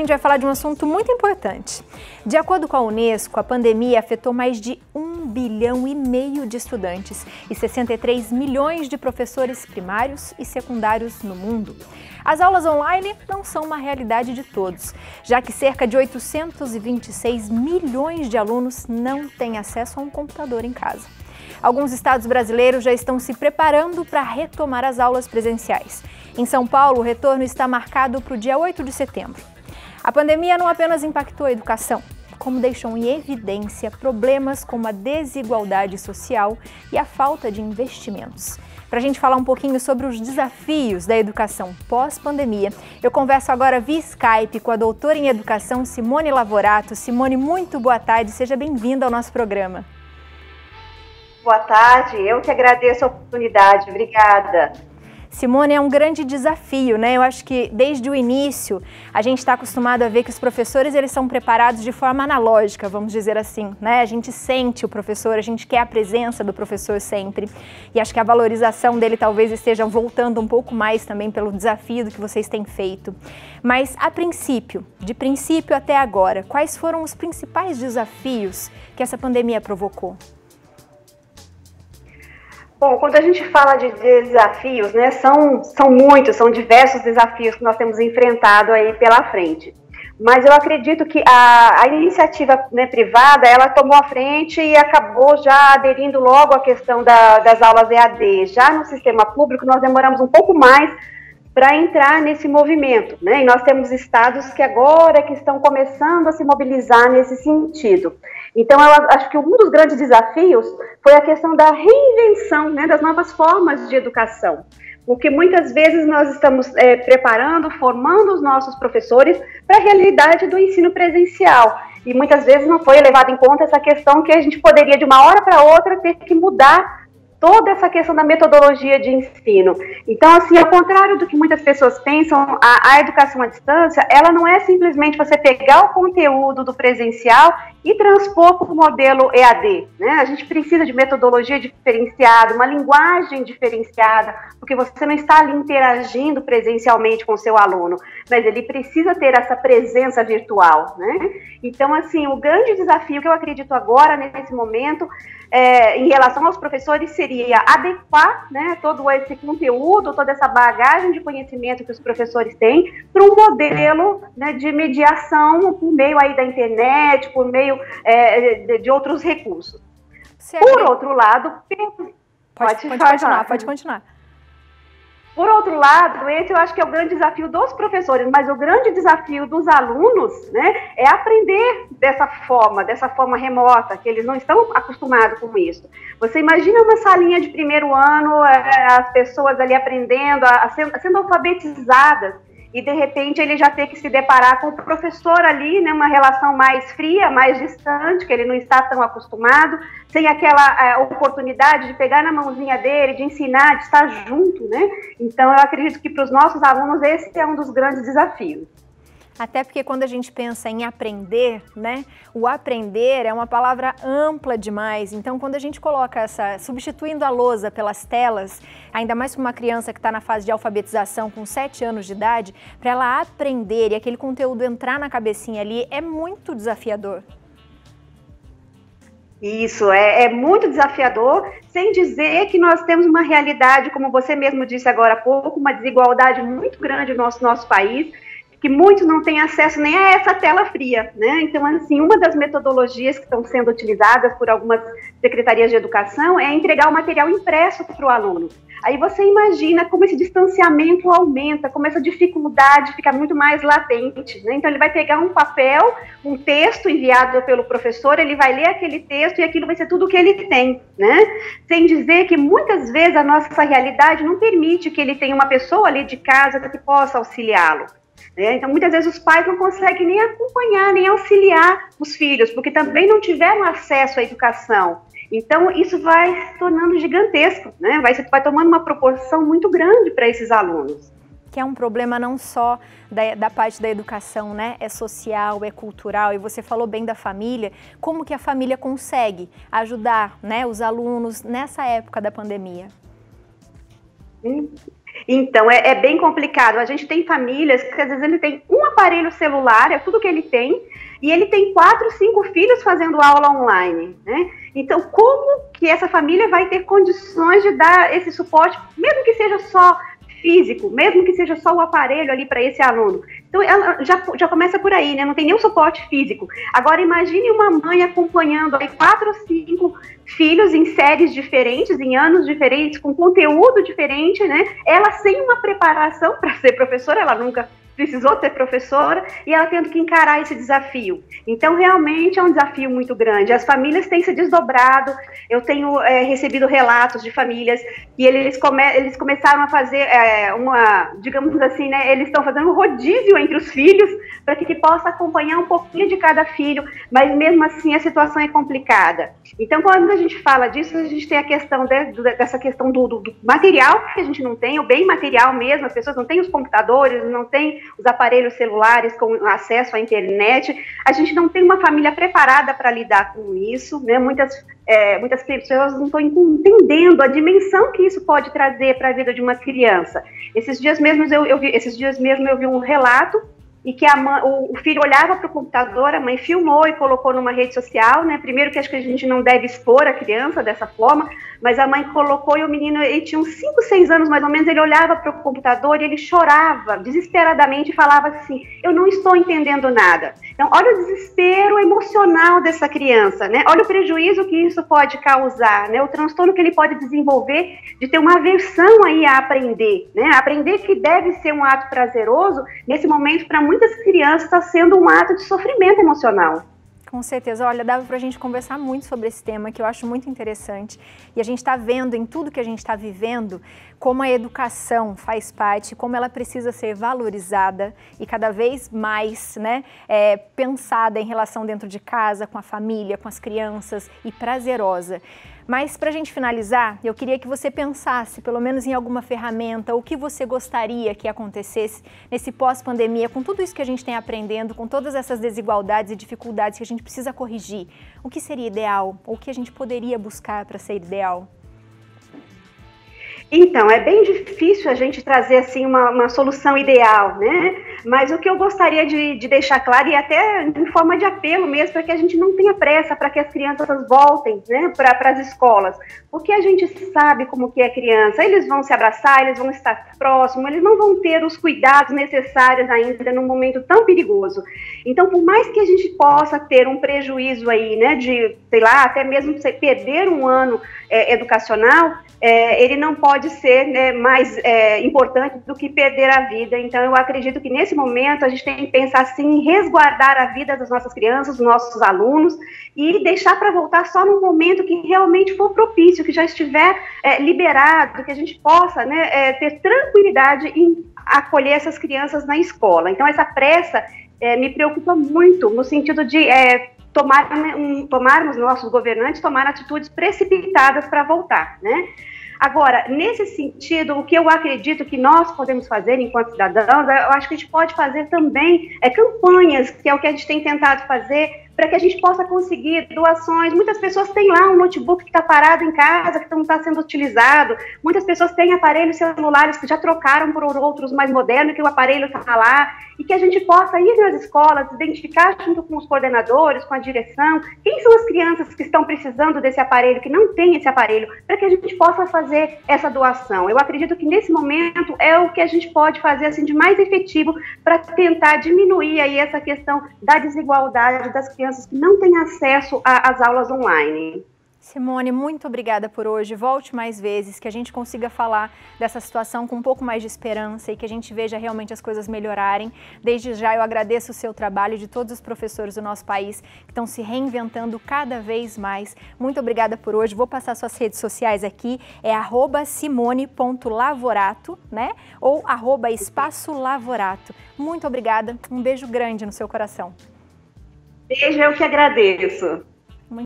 gente vai falar de um assunto muito importante. De acordo com a Unesco, a pandemia afetou mais de 1,5 bilhão de estudantes e 63 milhões de professores primários e secundários no mundo. As aulas online não são uma realidade de todos, já que cerca de 826 milhões de alunos não têm acesso a um computador em casa. Alguns estados brasileiros já estão se preparando para retomar as aulas presenciais. Em São Paulo, o retorno está marcado para o dia 8 de setembro. A pandemia não apenas impactou a educação, como deixou em evidência problemas como a desigualdade social e a falta de investimentos. Para a gente falar um pouquinho sobre os desafios da educação pós-pandemia, eu converso agora via Skype com a doutora em educação Simone Lavorato. Simone, muito boa tarde, seja bem-vinda ao nosso programa. Boa tarde, eu que agradeço a oportunidade, obrigada. Simone, é um grande desafio, né? Eu acho que desde o início a gente está acostumado a ver que os professores eles são preparados de forma analógica, vamos dizer assim, né? A gente sente o professor, a gente quer a presença do professor sempre e acho que a valorização dele talvez esteja voltando um pouco mais também pelo desafio do que vocês têm feito. Mas de princípio até agora, quais foram os principais desafios que essa pandemia provocou? Bom, quando a gente fala de desafios, né, são muitos, são diversos desafios que nós temos enfrentado aí pela frente. Mas eu acredito que a iniciativa, né, privada, ela tomou a frente e acabou já aderindo logo à questão das aulas EAD. Já no sistema público, nós demoramos um pouco mais para entrar nesse movimento, né? E nós temos estados que agora que estão começando a se mobilizar nesse sentido. Então, eu acho que um dos grandes desafios foi a questão da reinvenção, né, das novas formas de educação, porque muitas vezes nós estamos preparando, formando os nossos professores para a realidade do ensino presencial, e muitas vezes não foi levada em conta essa questão que a gente poderia, de uma hora para outra, ter que mudar toda essa questão da metodologia de ensino. Então, assim, ao contrário do que muitas pessoas pensam, a educação à distância, ela não é simplesmente você pegar o conteúdo do presencial e transpor para o modelo EAD, né? A gente precisa de metodologia diferenciada, uma linguagem diferenciada, porque você não está ali interagindo presencialmente com o seu aluno, mas ele precisa ter essa presença virtual, né? Então, assim, o grande desafio que eu acredito agora, nesse momento, em relação aos professores, seria adequar, né, todo esse conteúdo, toda essa bagagem de conhecimento que os professores têm para um modelo, né, de mediação por meio aí da internet, por meio de outros recursos. Por outro lado, pode continuar. Por outro lado, esse eu acho que é o grande desafio dos professores, mas o grande desafio dos alunos, né, é aprender dessa forma remota, que eles não estão acostumados com isso. Você imagina uma salinha de primeiro ano, as pessoas ali aprendendo, sendo alfabetizadas, e de repente ele já tem que se deparar com o professor ali, né, uma relação mais fria, mais distante, que ele não está tão acostumado, sem aquela oportunidade de pegar na mãozinha dele, de ensinar, de estar junto, né? Então eu acredito que para os nossos alunos esse é um dos grandes desafios. Até porque quando a gente pensa em aprender, né, o aprender é uma palavra ampla demais. Então, quando a gente coloca substituindo a lousa pelas telas, ainda mais para uma criança que está na fase de alfabetização com 7 anos de idade, para ela aprender e aquele conteúdo entrar na cabecinha ali, é muito desafiador. Isso, é muito desafiador, sem dizer que nós temos uma realidade, como você mesmo disse agora há pouco, uma desigualdade muito grande no nosso país, que muitos não têm acesso nem a essa tela fria, né? Então, assim, uma das metodologias que estão sendo utilizadas por algumas secretarias de educação é entregar o material impresso para o aluno. Aí você imagina como esse distanciamento aumenta, como essa dificuldade fica muito mais latente, né? Então, ele vai pegar um papel, um texto enviado pelo professor, ele vai ler aquele texto e aquilo vai ser tudo o que ele tem, né? Sem dizer que muitas vezes a nossa realidade não permite que ele tenha uma pessoa ali de casa que possa auxiliá-lo. Então, muitas vezes os pais não conseguem nem acompanhar, nem auxiliar os filhos, porque também não tiveram acesso à educação. Então, isso vai se tornando gigantesco, né? Vai tomando uma proporção muito grande para esses alunos. Que é um problema não só da parte da educação, né? É social, é cultural, e você falou bem da família. Como que a família consegue ajudar, né, os alunos nessa época da pandemia? Então, é bem complicado. A gente tem famílias que, às vezes, ele tem um aparelho celular, é tudo que ele tem, e ele tem 4, 5 filhos fazendo aula online, né? Então, como que essa família vai ter condições de dar esse suporte, mesmo que seja só físico, mesmo que seja só o aparelho ali para esse aluno? Então, ela já começa por aí, né? Não tem nenhum suporte físico. Agora, imagine uma mãe acompanhando aí 4 ou 5 filhos em séries diferentes, em anos diferentes, com conteúdo diferente, né? Ela sem uma preparação para ser professora, ela nunca precisou ser professora, e ela tendo que encarar esse desafio. Então, realmente é um desafio muito grande. As famílias têm se desdobrado. Eu tenho recebido relatos de famílias que eles começaram a fazer digamos assim, né, eles estão fazendo um rodízio entre os filhos para que possa acompanhar um pouquinho de cada filho, mas mesmo assim a situação é complicada. Então, quando a gente fala disso, a gente tem a questão dessa questão do material que a gente não tem, o bem material mesmo, as pessoas não têm os computadores, não têm os aparelhos celulares com acesso à internet, a gente não tem uma família preparada para lidar com isso, né? Muitas pessoas não estão entendendo a dimensão que isso pode trazer para a vida de uma criança. Esses dias mesmo eu vi um relato e que o filho olhava para o computador, a mãe filmou e colocou numa rede social, né? Primeiro que acho que a gente não deve expor a criança dessa forma, mas a mãe colocou e o menino, ele tinha uns 5, 6 anos mais ou menos, ele olhava para o computador e ele chorava desesperadamente e falava assim: eu não estou entendendo nada. Então, olha o desespero emocional dessa criança, né? Olha o prejuízo que isso pode causar, né? O transtorno que ele pode desenvolver de ter uma aversão aí a aprender, né? Aprender que deve ser um ato prazeroso, nesse momento, para muitas crianças, está sendo um ato de sofrimento emocional. Com certeza. Olha, dava para a gente conversar muito sobre esse tema, que eu acho muito interessante. E a gente está vendo em tudo que a gente está vivendo como a educação faz parte, como ela precisa ser valorizada e cada vez mais, né, pensada em relação dentro de casa, com a família, com as crianças e prazerosa. Mas para a gente finalizar, eu queria que você pensasse pelo menos em alguma ferramenta, o que você gostaria que acontecesse nesse pós-pandemia, com tudo isso que a gente tem aprendendo, com todas essas desigualdades e dificuldades que a gente precisa corrigir. O que seria ideal? Ou o que a gente poderia buscar para ser ideal? Então, é bem difícil a gente trazer assim uma solução ideal, né? Mas o que eu gostaria de deixar claro, e até em forma de apelo mesmo, para que a gente não tenha pressa para que as crianças voltem, né, para as escolas, porque a gente sabe como que é criança, eles vão se abraçar, eles vão estar próximos, eles não vão ter os cuidados necessários ainda num momento tão perigoso. Então, por mais que a gente possa ter um prejuízo aí, né, de, sei lá, até mesmo perder um ano educacional, ele não pode ser, né, mais importante do que perder a vida. Então, eu acredito que nesse momento a gente tem que pensar assim, em resguardar a vida das nossas crianças, dos nossos alunos, e deixar para voltar só no momento que realmente for propício, que já estiver liberado, que a gente possa, né, ter tranquilidade em acolher essas crianças na escola. Então, essa pressa me preocupa muito, no sentido de tomarmos, nossos governantes, tomar atitudes precipitadas para voltar, né? Agora, nesse sentido, o que eu acredito que nós podemos fazer enquanto cidadãos, eu acho que a gente pode fazer também campanhas, que é o que a gente tem tentado fazer, para que a gente possa conseguir doações. Muitas pessoas têm lá um notebook que está parado em casa, que não está sendo utilizado. Muitas pessoas têm aparelhos celulares que já trocaram por outros mais modernos, que o aparelho está lá, e que a gente possa ir nas escolas, identificar junto com os coordenadores, com a direção, quem são as crianças que estão precisando desse aparelho, que não tem esse aparelho, para que a gente possa fazer essa doação. Eu acredito que nesse momento é o que a gente pode fazer assim, de mais efetivo para tentar diminuir aí essa questão da desigualdade das crianças que não têm acesso às aulas online. Simone, muito obrigada por hoje. Volte mais vezes, que a gente consiga falar dessa situação com um pouco mais de esperança e que a gente veja realmente as coisas melhorarem. Desde já eu agradeço o seu trabalho, de todos os professores do nosso país que estão se reinventando cada vez mais. Muito obrigada por hoje. Vou passar suas redes sociais aqui, é @simone.lavorato, né? Ou @espaçolavorato. Muito obrigada, um beijo grande no seu coração. Beijo, eu que agradeço.